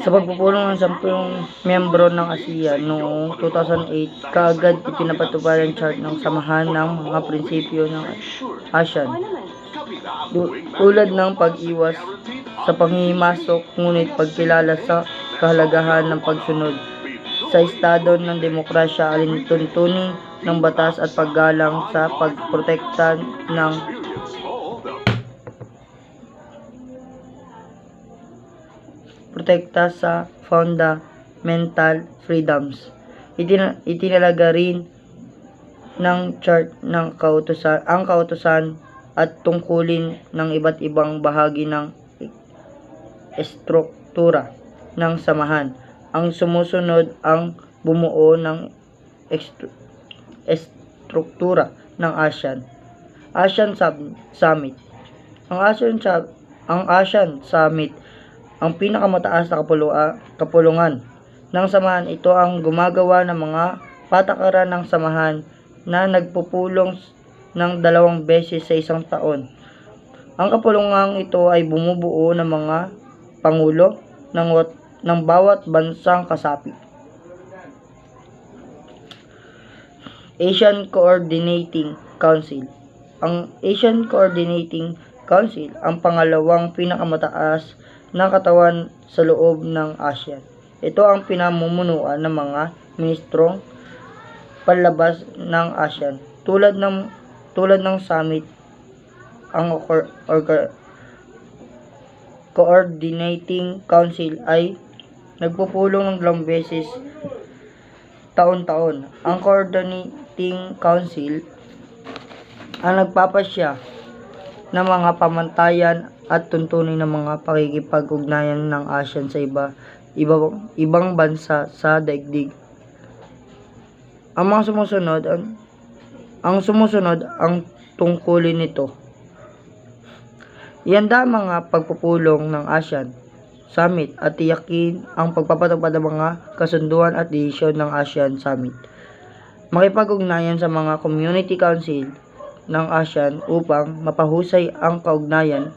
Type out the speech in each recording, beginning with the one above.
Sa pagpupulong ng 10 miyembro ng ASEAN noong 2008, kaagad ipinapatupad ang chart ng samahan ng mga prinsipyo ng ASEAN. Tulad ng pag-iwas sa panghihimasok, ngunit pagkilala sa kahalagahan ng pagsunod sa estado ng demokrasya, alintuntunin ng batas at paggalang sa pagprotekta sa fundamental freedoms. Itinalaga rin ng chart ng ang kautusan at tungkulin ng iba't ibang bahagi ng estruktura ng samahan. Ang sumusunod ang bumuo ng estruktura ng ASEAN. ASEAN Summit. Ang ASEAN Summit ang pinakamataas na kapulungan ng samahan. Ito ang gumagawa ng mga patakaran ng samahan na nagpupulong ng 2 beses sa isang taon. Ang kapulungang ito ay bumubuo ng mga pangulo ng bawat bansang kasapi. Asian Coordinating Council. Ang Asian Coordinating Council ang pangalawang pinakamataas na katawan sa loob ng ASEAN. Ito ang pinamumunuan ng mga ministrong panlabas ng ASEAN. Tulad ng summit, ang Coordinating Council ay nagpupulong ng 2 beses taon-taon. Ang Coordinating Council ang nagpapasya ng mga pamantayan at tuntunin ng mga pakikipag-ugnayan ng ASEAN sa ibang bansa sa daigdig. Ang sumusunod ang tungkulin nito. Ihanda ang mga pagpupulong ng ASEAN Summit at tiyakin ang pagpapatupad ng mga kasunduan at desisyon ng ASEAN Summit. Makipag-ugnayan sa mga Community Council ng ASEAN upang mapahusay ang kaugnayan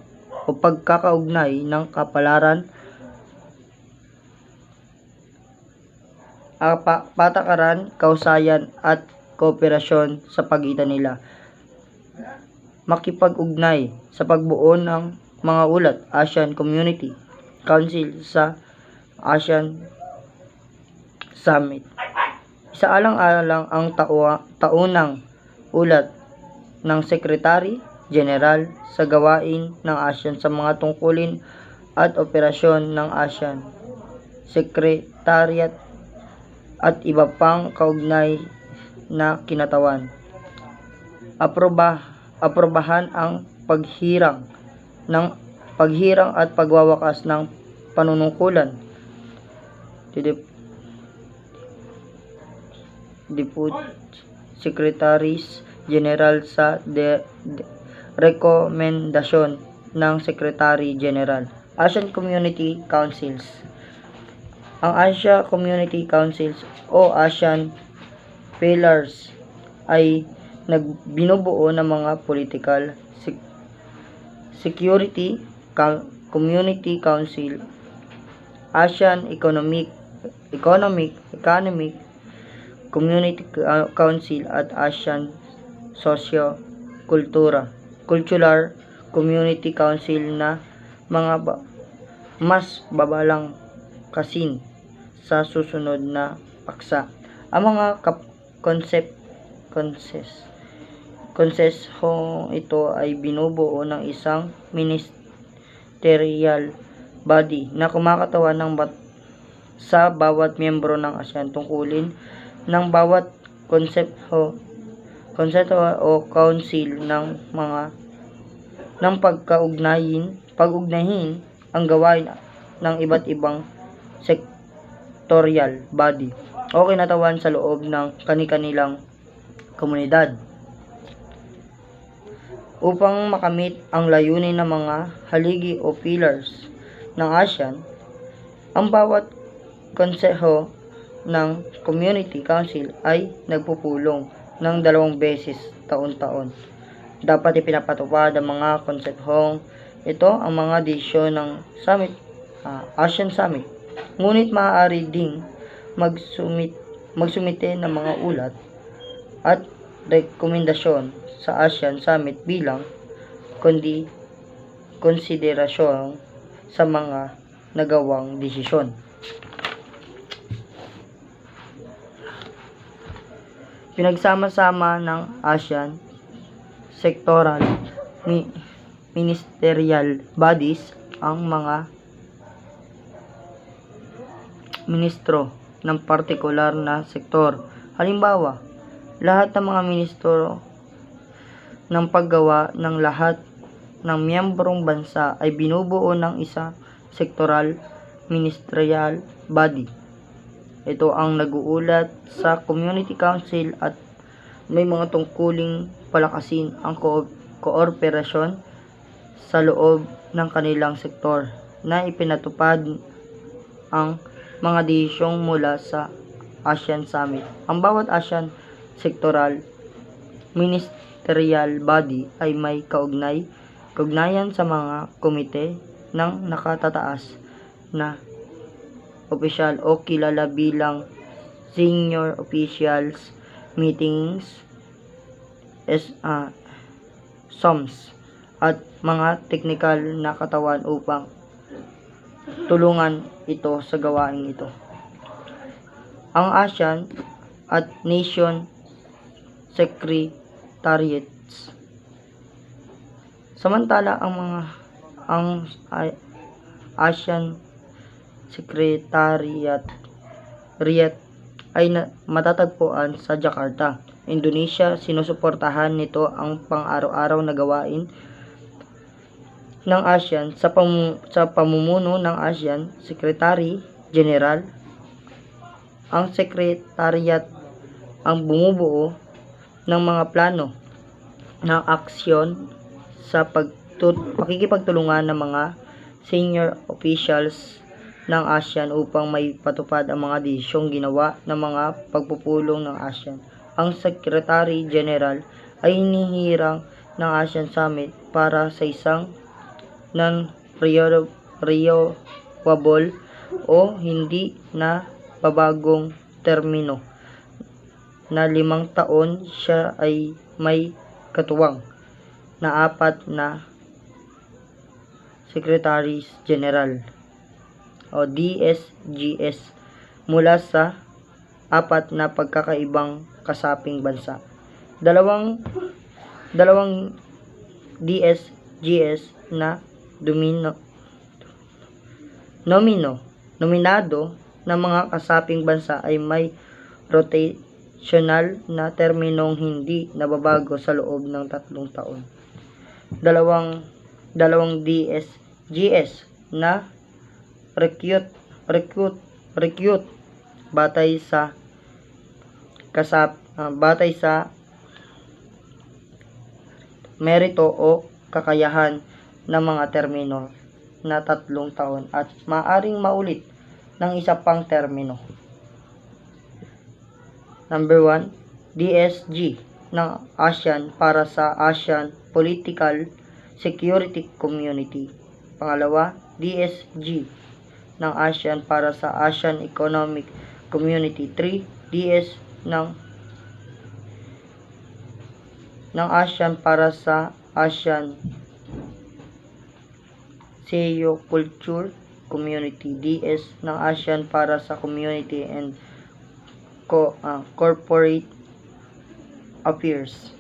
o pagkakaugnay ng kapalaran, patakaran, kausayan at kooperasyon sa pagitan nila. Makipag-ugnay sa pagbuo ng mga ulat ASEAN Community Council sa ASEAN Summit. Isaalang-alang ang taunang ulat ng Secretary General sa gawain ng ASEAN sa mga tungkulin at operasyon ng ASEAN Secretariat at iba pang kaugnay na kinatawan. Aprobahan ang paghirang at pagwawakas ng panunungkulan. Deputy Secretaries General sa rekomendasyon ng Secretary General. ASEAN Community Councils. Ang Asia Community Councils o ASEAN Pillars ay binubuo ng mga political, security, community council, ASEAN Economic Community Council at ASEAN Cultural Community Council na mga mas babalang kasin sa susunod na paksa. Ang mga konsehong ito ay binubuo ng isang ministerial body na kumakatawan sa bawat miyembro ng ASEAN. Tungkulin ng bawat konseho o council ng pag-ugnahin ang gawain ng iba't ibang sectorial body o kinatawan sa loob ng kani-kanilang komunidad. Upang makamit ang layunin ng mga haligi o pillars ng ASEAN, ang bawat konseho ng Community Council ay nagpupulong ng 2 beses taon-taon. Dapat ipinapatupad ang mga konsehong ito ang mga desisyon ng summit ASEAN Summit. Ngunit maaari ding magsumite ng mga ulat at rekomendasyon sa ASEAN Summit bilang konsiderasyon sa mga nagawang desisyon. Pinagsama-sama ng ASEAN sectoral ministerial bodies ang mga ministro ng partikular na sektor. Halimbawa, lahat ng mga ministro ng paggawa ng lahat ng miyembrong bansa ay binubuo ng isa sectoral ministerial body. Ito ang nag-uulat sa Community Council at may mga tungkuling palakasin ang kooperasyon sa loob ng kanilang sektor na ipinatupad ang mga desisyong mula sa ASEAN Summit. Ang bawat ASEAN sectoral ministerial body ay may kaugnayan sa mga komite ng nakatataas na opisyal o kilala bilang senior officials meetings, SOMs, at mga teknikal na katawan upang tulungan ito sa gawain ito. Ang ASEAN at Nation Secretariats. Samantala ang ASEAN Secretariat ay matatagpuan sa Jakarta, Indonesia. Sinusuportahan nito ang pang-araw-araw na gawain ng ASEAN sa pamumuno ng ASEAN Secretary General. Ang Secretariat ang bumubuo ng mga plano ng aksyon sa pakikipagtulungan ng mga senior officials ng ASEAN upang may patupad ang mga desisyong ginawa ng mga pagpupulong ng ASEAN. Ang Secretary General ay hinihirang ng ASEAN Summit para sa isang non-renewable o hindi na babagong termino na 5 taon. Siya ay may katuwang na 4 na Secretaries General o DSGS mula sa 4 na pagkakaibang kasaping bansa. Dalawang DSGS na nominado ng mga kasaping bansa ay may rotational na terminong hindi nababago sa loob ng 3 taon. Dalawang DSGS na recruit batay sa merito o kakayahan ng mga termino na 3 taon at maaring maulit ng isa pang termino. Number 1, DSG ng ASEAN para sa ASEAN Political Security Community. Pangalawa, DSG ng ASEAN para sa ASEAN Economic Community. 3, DS ng ASEAN para sa ASEAN Culture Community. DS ng ASEAN para sa Community and Corporate Affairs.